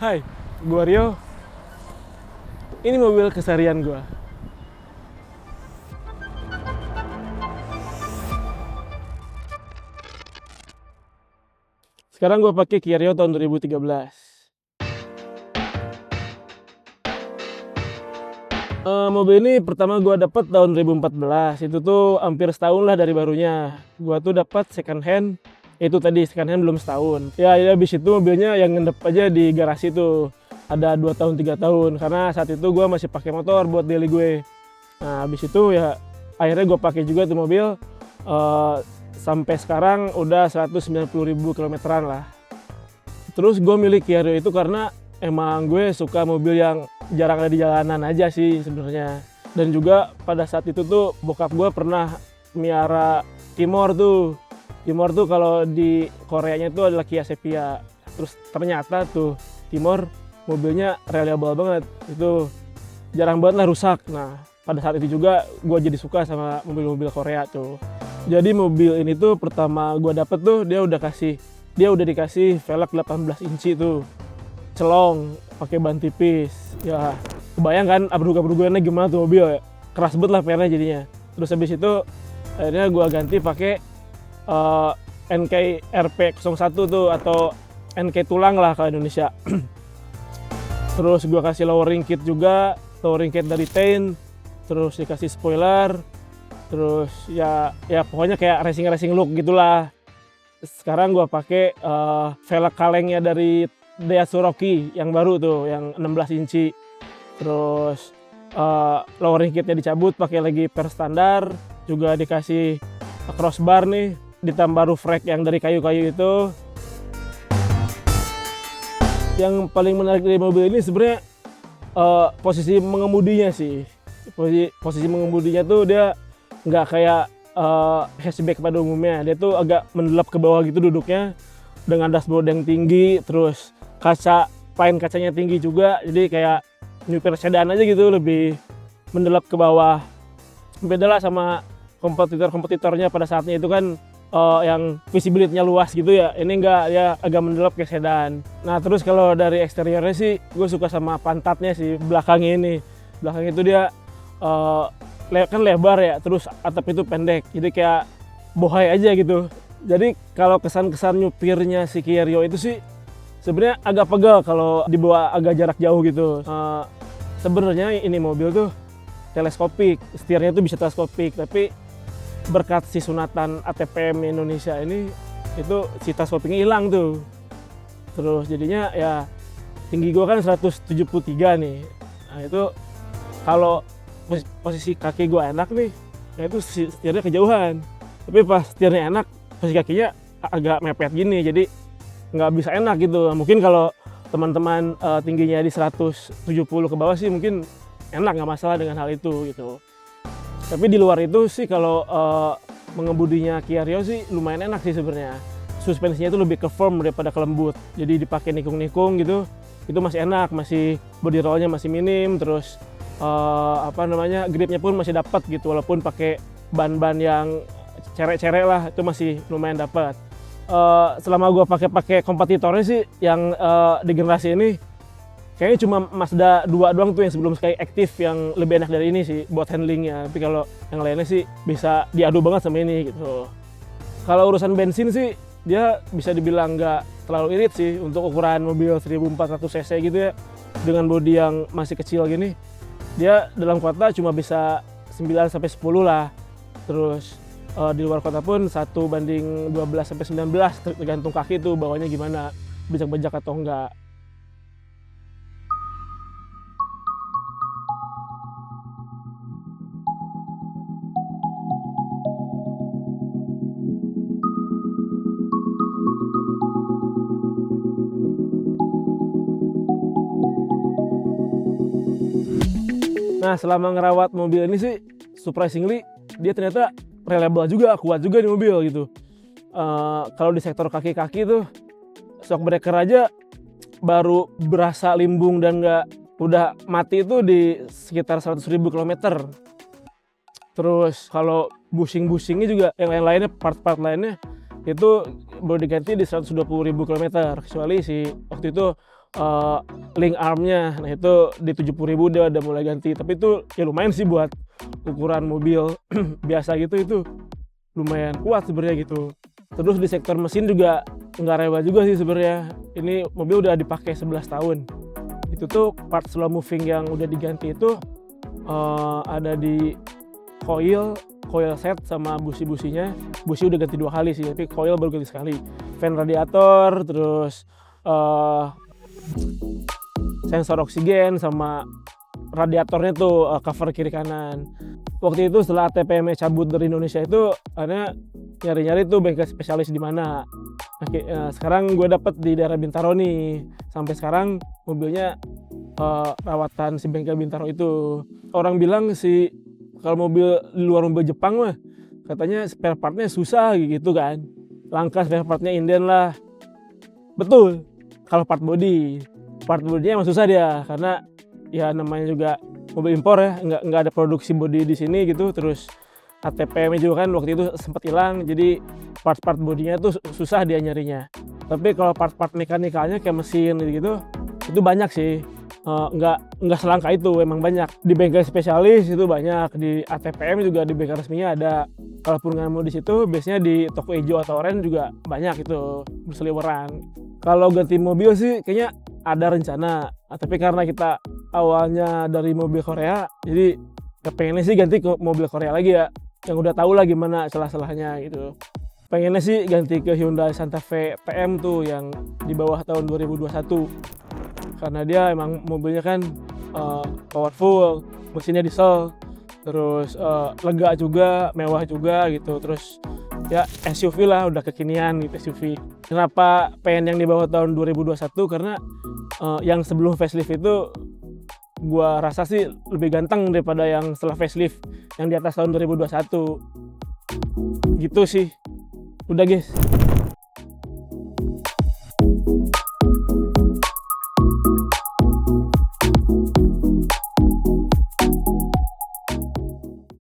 Hai, gua Rio. Ini mobil keseharian gua. Sekarang gua pakai Kia Rio tahun 2013. Mobil ini pertama gua dapat tahun 2014. Itu tuh hampir setahun lah dari barunya. Gua tuh dapat second hand. Itu tadi second hand belum setahun. Ya, habis itu mobilnya yang ngendep aja di garasi tuh. Ada 2 tahun 3 tahun karena saat itu gua masih pakai motor buat daily gue. Nah, habis itu ya akhirnya gue pakai juga tuh mobil sampai sekarang udah 190.000 kilometeran lah. Terus gue milih Kia Rio itu karena emang gue suka mobil yang jarang ada di jalanan aja sih sebenarnya. Dan juga pada saat itu tuh bokap gue pernah miara Timor tuh. Timor tuh kalau di Koreanya itu adalah Kia Sepia. Terus ternyata tuh Timor mobilnya reliable banget. Itu jarang banget lah rusak. Nah, pada saat itu juga gue jadi suka sama mobil-mobil Korea tuh. Jadi mobil ini tuh pertama gue dapet tuh dia udah dikasih velg 18 inci tuh, celong, pakai ban tipis. Ya kebayang kan abruk-abrukannya gimana tuh mobil ya, keras banget lah pennya jadinya. Terus habis itu akhirnya gue ganti pakai NK RP01 tuh atau NK tulang lah kalau Indonesia. Terus gue kasih lowering kit juga, lowering kit dari Tain. Terus dikasih spoiler, terus ya pokoknya kayak racing look gitulah. Sekarang gua pakai velg kalengnya dari Daihatsu Rocky yang baru tuh, yang 16 inci. Terus lowering kitnya dicabut, pakai lagi per standar, juga dikasih crossbar nih, ditambah roof rack yang dari kayu-kayu itu. Yang paling menarik dari mobil ini sebenarnya posisi mengemudinya sih. Posisi mengemudinya tuh dia nggak kayak hatchback pada umumnya. Dia tuh agak mendelap ke bawah gitu duduknya, dengan dashboard yang tinggi, terus kacanya tinggi juga, jadi kayak New sedan aja gitu, lebih mendelap ke bawah. Beda lah sama kompetitornya pada saatnya itu kan yang visibility-nya luas gitu ya. Ini enggak, ya agak mendelap ke sedan. Nah, terus kalau dari eksteriornya sih gue suka sama pantatnya sih, belakangnya ini. Belakang itu dia kan lebar ya, terus atap itu pendek, jadi kayak bohai aja gitu. Jadi kalau kesan-kesan nyupirnya si Kia Rio itu sih sebenarnya agak pegal kalau dibawa agak jarak jauh gitu. Sebenarnya ini mobil tuh teleskopik, setirnya tuh bisa teleskopik, tapi berkat si sunatan ATPM Indonesia ini, itu si teleskopiknya hilang tuh. Terus jadinya ya tinggi gua kan 173 nih. Nah, itu kalau posisi kaki gue enak nih, nah itu setirnya kejauhan. Tapi pas setirnya enak, posisi kakinya agak mepet gini, jadi nggak bisa enak gitu. Mungkin kalau teman-teman tingginya di 170 ke bawah sih mungkin enak, nggak masalah dengan hal itu gitu. Tapi di luar itu sih kalau mengemudinya Kia Rio sih lumayan enak sih sebenarnya. Suspensinya itu lebih ke firm daripada ke lembut. Jadi dipakai nikung-nikung gitu, itu masih enak, masih body rollnya masih minim, terus gripnya pun masih dapat gitu, walaupun pakai ban-ban yang cerek-cerek lah, itu masih lumayan dapat. Selama gue pakai kompetitornya sih yang di generasi ini kayaknya cuma Mazda 2 doang tuh yang sebelum Sky Active yang lebih enak dari ini sih buat handlingnya. Tapi kalau yang lainnya sih bisa diadu banget sama ini gitu. Kalau urusan bensin sih dia bisa dibilang nggak terlalu irit sih untuk ukuran mobil 1400 cc gitu ya, dengan bodi yang masih kecil gini. Dia dalam kota cuma bisa 9-10 lah. Terus di luar kota pun 1:12-19, tergantung kaki tuh bawanya gimana, bejak-bejak atau enggak. Nah, selama ngerawat mobil ini sih surprisingly dia ternyata reliable juga, kuat juga di mobil gitu. Kalau di sektor kaki-kaki tuh shock breaker aja baru berasa limbung dan udah mati itu di sekitar 100.000 kilometer. Terus kalau bushing-bushingnya juga yang lain-lainnya, part-part lainnya itu baru diganti di 120.000 kilometer. Kecuali si waktu itu eh, link armnya. Nah itu di 70.000 dia udah mulai ganti, tapi itu ya lumayan sih buat ukuran mobil biasa gitu, itu lumayan kuat sebenarnya gitu. Terus di sektor mesin juga nggak rewel juga sih sebenarnya. Ini mobil udah dipakai 11 tahun. Itu tuh part slow moving yang udah diganti itu ada di coil set sama busi-businya. Busi udah ganti 2 kali sih, tapi coil baru ganti sekali. Fan radiator, terus sensor oksigen sama radiatornya tuh cover kiri kanan. Waktu itu setelah ATPM cabut dari Indonesia itu, karena nyari-nyari tuh bengkel spesialis di mana. Sekarang gue dapet di daerah Bintaro nih. Sampai sekarang mobilnya rawatan si bengkel Bintaro itu. Orang bilang sih kalau mobil di luar mobil Jepang mah katanya spare partnya susah gitu kan. Langka spare partnya inden lah. Betul. Kalau part bodinya emang susah dia, karena ya namanya juga mobil impor ya, nggak ada produksi bodi di sini gitu. Terus ATPM juga kan waktu itu sempat hilang, jadi part bodinya tuh susah dia nyarinya. Tapi kalau part mekanikalnya kayak mesin gitu itu banyak sih. Nggak selangka itu, emang banyak di bengkel spesialis itu banyak, di ATPM juga di bengkel resminya ada. Kalaupun nggak mau di situ, biasanya di toko hijau atau oranye juga banyak itu berseliweran. Kalau ganti mobil sih kayaknya ada rencana, tapi karena kita awalnya dari mobil Korea, jadi pengennya sih ganti ke mobil Korea lagi ya, yang udah tahu lah gimana celah-celahnya gitu. Pengennya sih ganti ke Hyundai Santa Fe TM tuh yang di bawah tahun 2021, karena dia emang mobilnya kan powerful, mesinnya diesel, terus lega juga, mewah juga gitu. Terus ya SUV lah, udah kekinian gitu SUV. Kenapa pengen yang di bawah tahun 2021? Karena yang sebelum facelift itu gua rasa sih lebih ganteng daripada yang setelah facelift yang di atas tahun 2021 gitu sih. Udah guys.